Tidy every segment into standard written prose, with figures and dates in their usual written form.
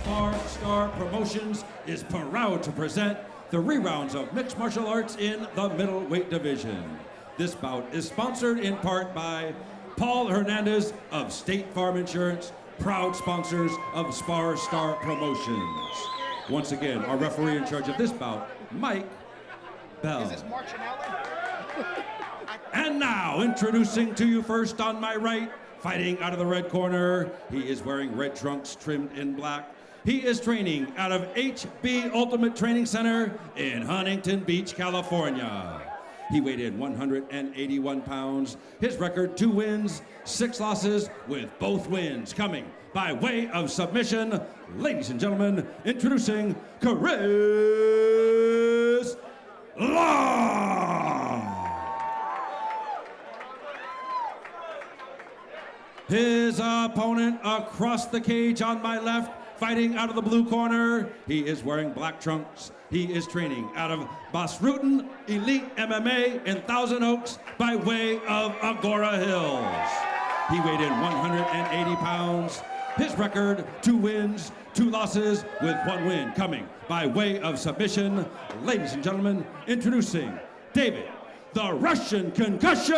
SparStar Promotions is proud to present the rerounds of mixed martial arts in the middleweight division. This bout is sponsored in part by Paul Hernandez of State Farm Insurance, proud sponsors of SparStar Promotions. Once again, our referee in charge of this bout, Mike Bell. Is this Marchinelli? And now, introducing to you first on my right, fighting out of the red corner, he is wearing red trunks trimmed in black. He is training out of HB Ultimate Training Center in Huntington Beach, California. He weighed in 181 pounds. His record, 2 wins, 6 losses, with both wins coming by way of submission. Ladies and gentlemen, introducing Kris Law. His opponent across the cage on my left, fighting out of the blue corner. He is wearing black trunks. He is training out of Basrutan Elite MMA in Thousand Oaks by way of Agora Hills. He weighed in 180 pounds. His record, 2 wins, 2 losses, with 1 win coming by way of submission. Ladies and gentlemen, introducing David, the Russian Concussion,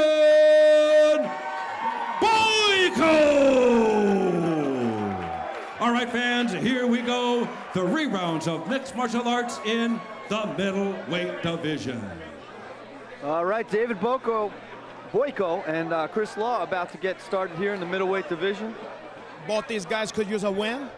Boyko! All right, fans, here we go. The rerounds of mixed martial arts in the middleweight division. All right, David Boyko and Kris Law about to get started here in the middleweight division. Both these guys could use a win,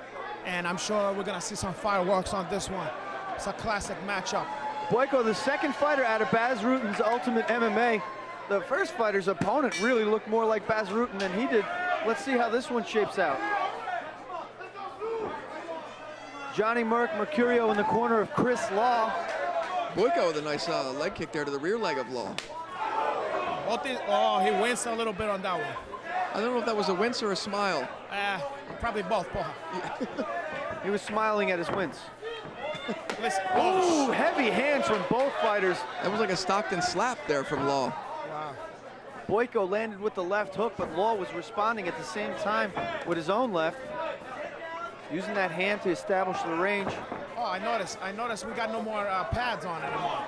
and I'm sure we're gonna see some fireworks on this one. It's a classic matchup. Boyko, the second fighter out of Basrutan's Ultimate MMA. The first fighter's opponent really looked more like Basrutan than he did. Let's see how this one shapes out. Johnny Mercurio in the corner of Kris Law. Boyko with a nice leg kick there to the rear leg of Law. Oh, he winced a little bit on that one. I don't know if that was a wince or a smile. Probably both, Paul. He was smiling at his wins. Listen, Ooh, heavy hands from both fighters. That was like a Stockton slap there from Law. Wow. Boyko landed with the left hook, but Law was responding at the same time with his own left, using that hand to establish the range. Oh, I noticed we got no more pads on anymore.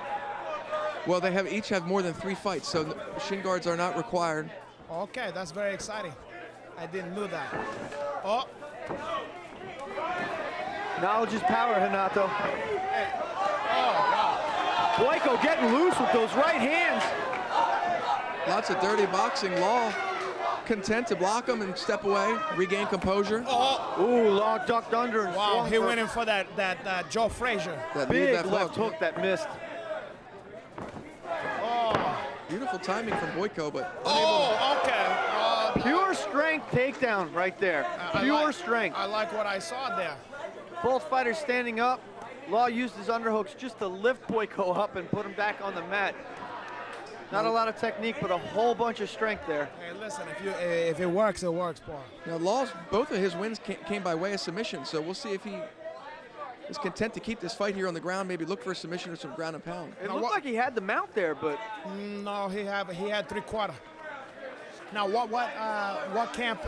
Well, they each have more than 3 fights, so shin guards are not required. Okay, that's very exciting. I didn't know that. Oh. Knowledge is power, Renato. Hey. Oh, wow. Boyko getting loose with those right hands. Lots of dirty boxing. Law content to block him and step away, regain composure. Oh. Ooh, Law ducked under and wow, swung he went in for that Joe Frazier. That big left hook that missed. Oh. Beautiful timing from Boyko, but Oh, okay. Pure strength takedown right there. Pure strength. I like what I saw there. Both fighters standing up. Law used his underhooks just to lift Boyko up and put him back on the mat. Not a lot of technique, but a whole bunch of strength there. Hey, listen, if it works, Paul. Now, Law's, both of his wins came by way of submission, so we'll see if he is content to keep this fight here on the ground, maybe look for a submission or some ground and pound. It looked like he had the mount there, but no, he had 3/4. Now, what camp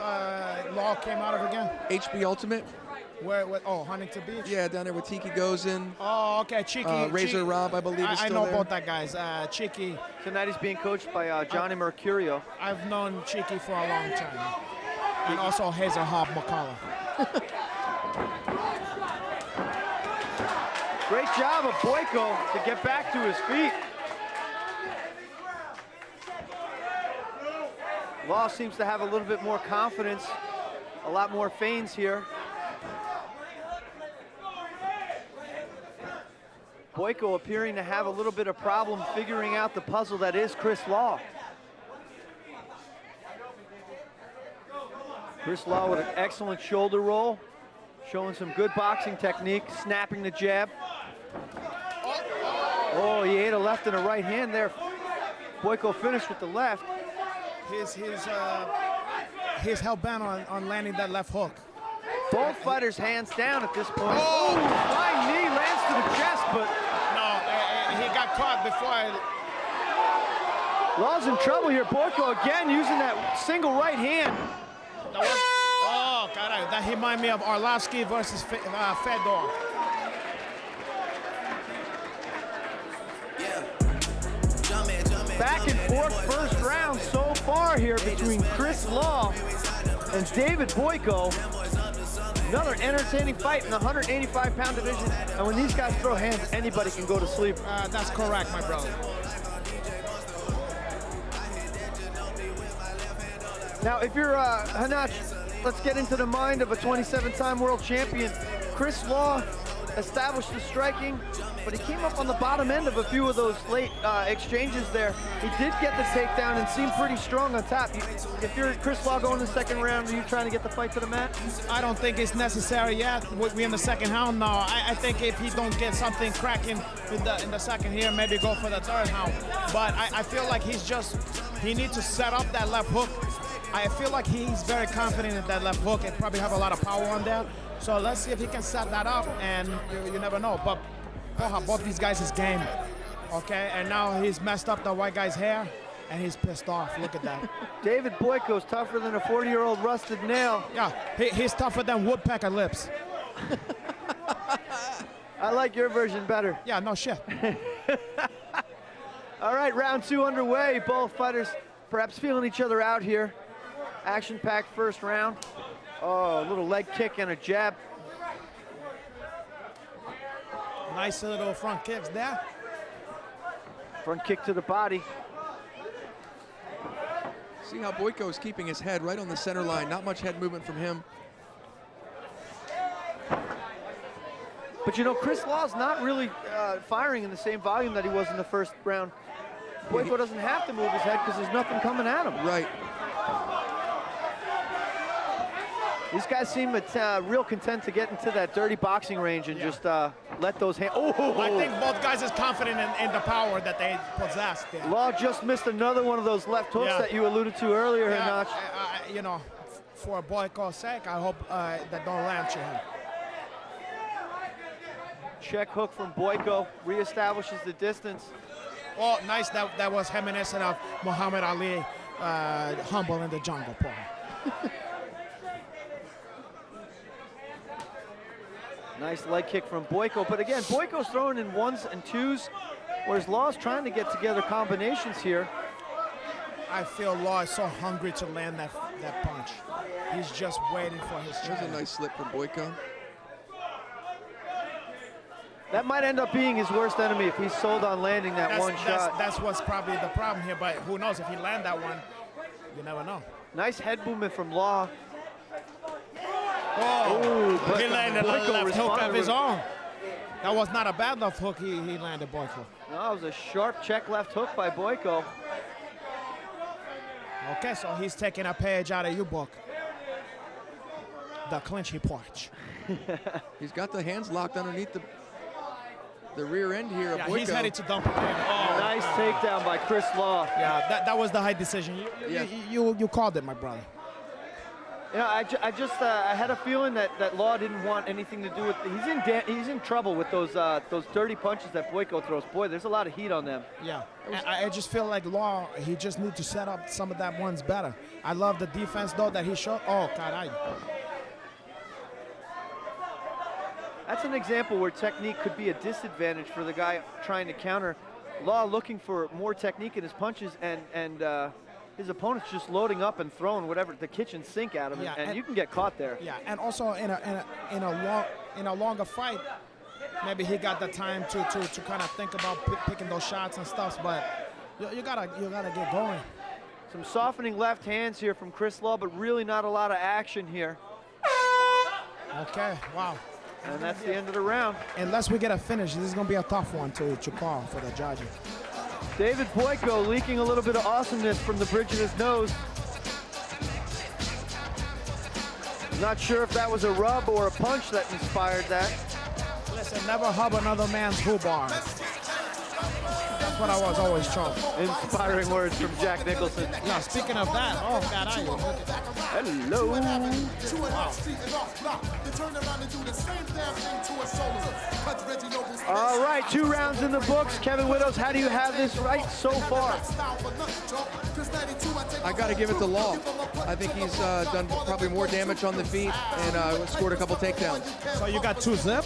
Law came out of again? HB Ultimate. Where? Oh, Huntington Beach. Yeah, down there with Tiki goes in. Oh, okay, Cheeky. Razor Rob, I believe, is still I know there. both that guys. Cheeky. tonight he's being coached by Johnny Mercurio. I've known Cheeky for a long time, and also Hazer Hobb McCullough. Great job of Boyko to get back to his feet. Law seems to have a little bit more confidence, a lot more feints here. Boyko appearing to have a little bit of problem figuring out the puzzle that is Kris Law. Kris Law with an excellent shoulder roll, showing some good boxing technique, snapping the jab. Oh, he ate a left and a right hand there. Boyko finished with the left. He's hell-bent on landing that left hook. Both fighters hands down at this point. Oh, flying knee lands to the chest, but no, he got caught before. Law's in trouble here. Boyko again using that single right hand. Oh, God, that remind me of Arlovsky versus Fedor. Back and forth first round so far here between Kris Law and David Boyko. Another entertaining fight in the 185-pound division. And when these guys throw hands, anybody can go to sleep. That's correct, my brother. Now, if you're Hanach, let's get into the mind of a 27-time world champion. Kris Law established the striking, but he came up on the bottom end of a few of those late exchanges there. He did get the takedown and seemed pretty strong on top. If you're Kris Law going in the second round, are you trying to get the fight to the mat? I don't think it's necessary yet. We're in the second round now. I think if he don't get something cracking in the second here, maybe go for the third round. But I feel like he needs to set up that left hook. I feel like he's very confident in that left hook and probably have a lot of power on there. So let's see if he can set that up, and you never know. But both these guys is game, okay? And now he's messed up the white guy's hair, and he's pissed off. Look at that. David Boyko's tougher than a 40-year-old rusted nail. Yeah, he's tougher than woodpecker lips. I like your version better. Yeah, no shit. All right, round two underway. Both fighters perhaps feeling each other out here. Action-packed first round. Oh, a little leg kick and a jab. Nice little front kicks there. Front kick to the body. See how Boyko is keeping his head right on the center line. Not much head movement from him. But you know, Kris Law's not really firing in the same volume that he was in the first round. Boyko doesn't have to move his head because there's nothing coming at him. Right. These guys seem real content to get into that dirty boxing range and just let those hands. Oh! I think both guys is confident in the power that they possess. Yeah. Law just missed another one of those left hooks that you alluded to earlier, Hanach. You know, for Boyko's sake, I hope that don't land to him. Check hook from Boyko, reestablishes the distance. Oh, nice. That was reminiscent of Muhammad Ali, humble in the jungle, Paul. Nice leg kick from Boyko, but again, Boyko's throwing in ones and twos, whereas Law's trying to get together combinations here. I feel Law is so hungry to land that punch. He's just waiting for his chance. There's a nice slip from Boyko. That might end up being his worst enemy if he's sold on landing that one shot. That's what's probably the problem here, but who knows, if he land that one, you never know. Nice head movement from Law. Oh, but he landed a Boyko left hook of his own. That was not a bad left hook he landed, Boyko. No, it was a sharp check left hook by Boyko. Okay, so he's taking a page out of your book. The clinch porch. He's got the hands locked underneath the rear end here of Boyko. He's headed to dump it in. Oh, nice takedown by Kris Law. Yeah, that was the high decision. You called it, my brother. You know, I had a feeling that Law didn't want anything to do with. He's in trouble with those dirty punches that Boyko throws. Boy, there's a lot of heat on them. Yeah, I just feel like Law, he just needs to set up some of that ones better. I love the defense though that he showed. Oh, caray. That's an example where technique could be a disadvantage for the guy trying to counter. Law looking for more technique in his punches, and his opponent's just loading up and throwing whatever the kitchen sink at him, and you can get caught there. Yeah, and also in a longer fight, maybe he got the time to kind of think about picking those shots and stuff. But you gotta get going. Some softening left hands here from Kris Law, but really not a lot of action here. Okay, wow. And that's the end of the round. Unless we get a finish, this is gonna be a tough one to call for the judges. David Boyko leaking a little bit of awesomeness from the bridge of his nose. Not sure if that was a rub or a punch that inspired that. Listen, never hub another man's bar. That's what I was always told. Inspiring words from Jack Nicholson. Yeah, speaking of that, oh God, hello. Wow. All right, 2 rounds in the books. Kevin Widows, how do you have this right so far? I got to give it to Law. I think he's done probably more damage on the feet and scored a couple takedowns. So you got 2-zip?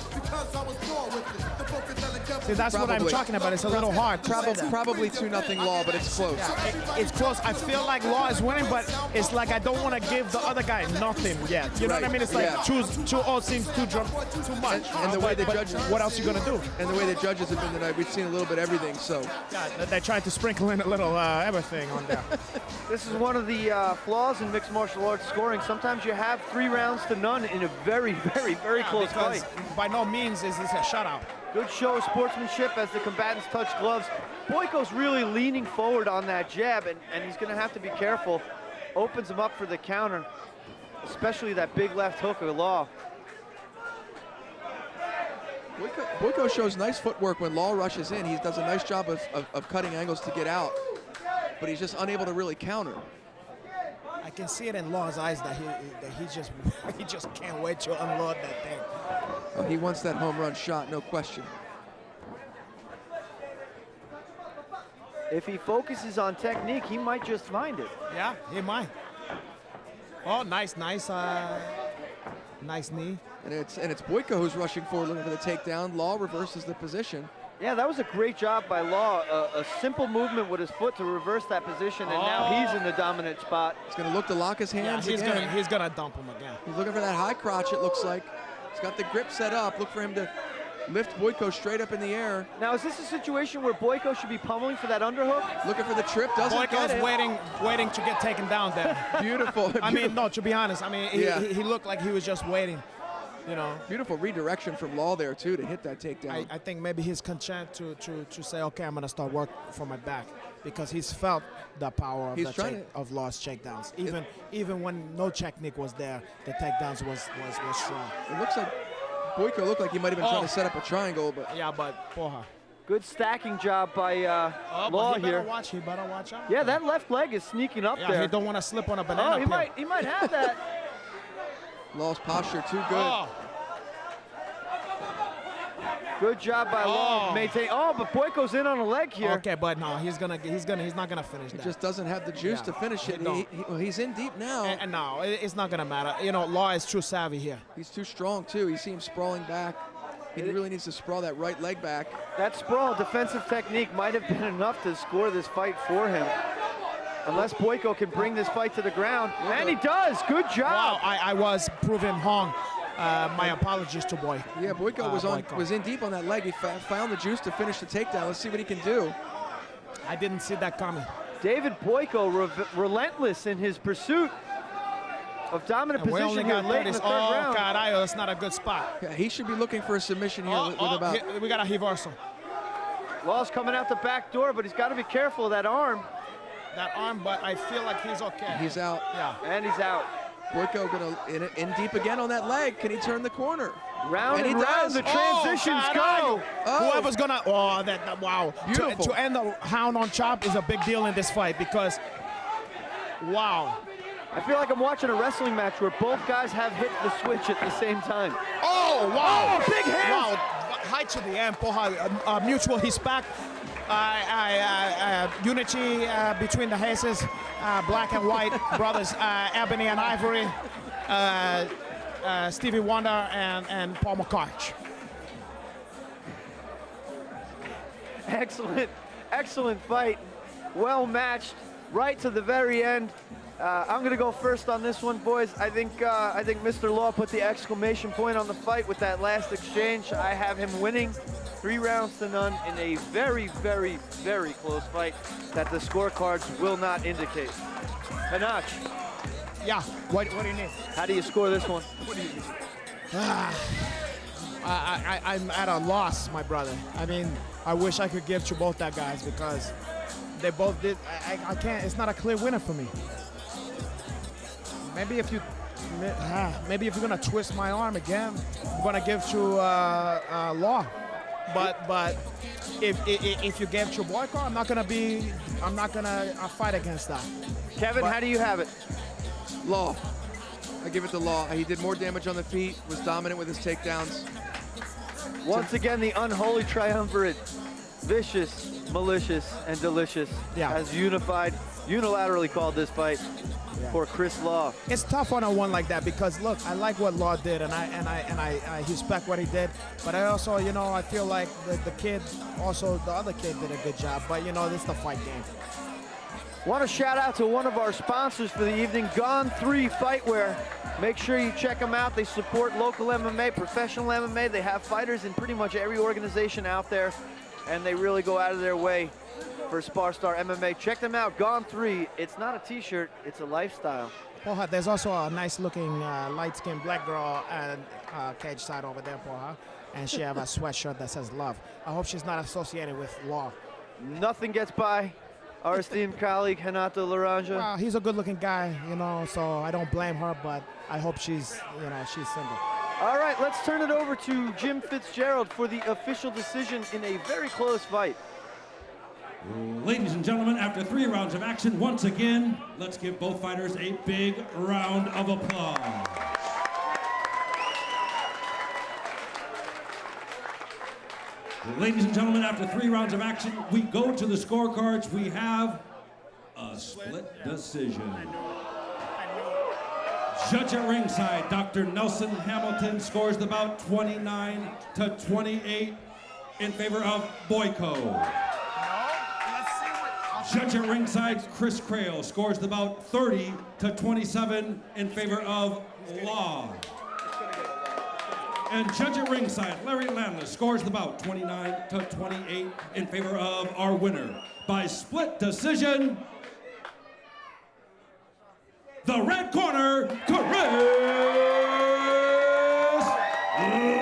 See, that's what I'm talking about. It's a little hard. Probably 2-0 Law, but it's close. Yeah, it's close. I feel like Law is winning, but it's like I don't want to give the other guy nothing yet. You know what I mean? It's like 2-0 seems too much. And the way the judges, what else are you gonna do? And the way the judges have been tonight, we've seen a little bit of everything. So yeah, they tried to sprinkle in a little everything on there. This is one of the flaws in mixed martial arts scoring. Sometimes you have 3 rounds to none in a very, very, very close fight. By no means is this a shutout. Good show of sportsmanship as the combatants touch gloves. Boyko's really leaning forward on that jab, and he's going to have to be careful. Opens him up for the counter, especially that big left hook of Law. Boyko shows nice footwork when Law rushes in. He does a nice job of cutting angles to get out, but he's just unable to really counter. I can see it in Law's eyes that he just can't wait to unload that thing. He wants that home run shot, no question. If he focuses on technique, he might just find it. Yeah, he might. Oh, nice knee. And it's Boyko who's rushing forward looking for the takedown. Law reverses the position. Yeah, that was a great job by Law. A simple movement with his foot to reverse that position, and now he's in the dominant spot. He's going to look to lock his hands again. He's gonna dump him again. He's looking for that high crotch, it looks like. He's got the grip set up. Look for him to lift Boyko straight up in the air. Now, is this a situation where Boyko should be pummeling for that underhook? Looking for the trip, doesn't get Boyko's it. waiting to get taken down there. Beautiful. I mean, no, to be honest, I mean, he looked like he was just waiting. You know, beautiful redirection from Law there too to hit that takedown. I think maybe he's content to say, okay, I'm gonna start work for my back, because he's felt the power of Law's takedowns. Even when no technique was there, the takedowns was strong. It looks like Boyko looked like he might have been trying to set up a triangle, but yeah, but porra. Good stacking job by Law here. He better watch out. Yeah, that left leg is sneaking up there. He don't want to slip on a banana. Oh, he might have that. Law's posture too good. Oh. Good job by Law. Maintain. Oh, but Boyko's in on a leg here. Okay, but no, he's not gonna finish that. He just doesn't have the juice to finish it. He's in deep now. And no, it's not gonna matter. You know, Law is too savvy here. He's too strong too. You see him sprawling back. He really needs to sprawl that right leg back. That sprawl defensive technique might have been enough to score this fight for him. Unless Boyko can bring this fight to the ground. And he does. Good job. Wow, I was proving wrong. My apologies to Boyko. Yeah, Boyko was in deep on that leg. He found the juice to finish the takedown. Let's see what he can do. I didn't see that coming. David Boyko relentless in his pursuit of dominant position here late in the third round. Carajo, that's not a good spot. Yeah, he should be looking for a submission here we got a reversal. Law's coming out the back door, but he's got to be careful of that arm. But I feel like he's okay. He's out. Yeah. And he's out. Boyko gonna in deep again on that leg. Can he turn the corner? Round and round the transitions go. Whoever's gonna, wow. Beautiful. To end the hound on chop is a big deal in this fight because, wow. I feel like I'm watching a wrestling match where both guys have hit the switch at the same time. Oh, wow. Oh, big hands. Wow, high to the end, mutual respect. Unity between the races, black and white brothers, Ebony and Ivory, Stevie Wonder and Paul McCartney. Excellent fight. Well matched, right to the very end. I'm gonna go first on this one, boys. I think Mr. Law put the exclamation point on the fight with that last exchange. I have him winning 3 rounds to none in a very, very, very close fight that the scorecards will not indicate. Hanach. Yeah, what do you need? How do you score this one? What do you need? I'm at a loss, my brother. I mean, I wish I could give to both that guys because they both did. I can't. It's not a clear winner for me. Maybe if you're gonna twist my arm again, I'm gonna give to Law. But if you gave to Boyko, I'm not gonna fight against that. Kevin, how do you have it? Law. I give it to Law. He did more damage on the feet, was dominant with his takedowns. Once again, the unholy triumvirate, vicious, malicious, and delicious, has unified unilaterally called this fight for Kris Law. It's tough on a one like that because look, I like what Law did and I respect what he did, but I also, you know, I feel like the kid, also the other kid did a good job, but you know, this is the fight game. Want to shout out to one of our sponsors for the evening, Gone 3 Fightwear. Make sure you check them out. They support local MMA, professional MMA. They have fighters in pretty much every organization out there, and they really go out of their way for SparStar MMA. Check them out, Gone 3. It's not a t-shirt, it's a lifestyle. Porja, there's also a nice looking light-skinned black girl at cage side over there, Porja, and she have a sweatshirt that says love. I hope she's not associated with Law. Nothing gets by our esteemed colleague, Renato Laranja. Well, he's a good-looking guy, you know, so I don't blame her, but I hope she's, you know, she's single. All right, let's turn it over to Jim Fitzgerald for the official decision in a very close fight. Ladies and gentlemen, after 3 rounds of action, once again, let's give both fighters a big round of applause. Ladies and gentlemen, after 3 rounds of action, we go to the scorecards. We have a split decision. Judge at ringside, Dr. Nelson Hamilton scores the bout 29-28 in favor of Boyko. Judge at ringside, Kris Crail scores the bout 30-27 in favor of Law. And judge at ringside, Larry Landless scores the bout 29-28 in favor of our winner. By split decision, the red corner, Kris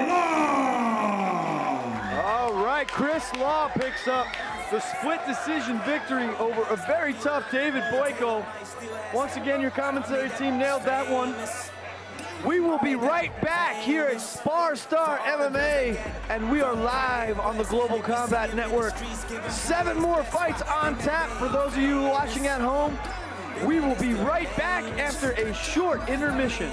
Law! All right, Kris Law picks up the split decision victory over a very tough David Boyko. Once again, your commentary team nailed that one. We will be right back here at SparStar MMA, and we are live on the Global Combat Network. 7 more fights on tap for those of you watching at home. We will be right back after a short intermission.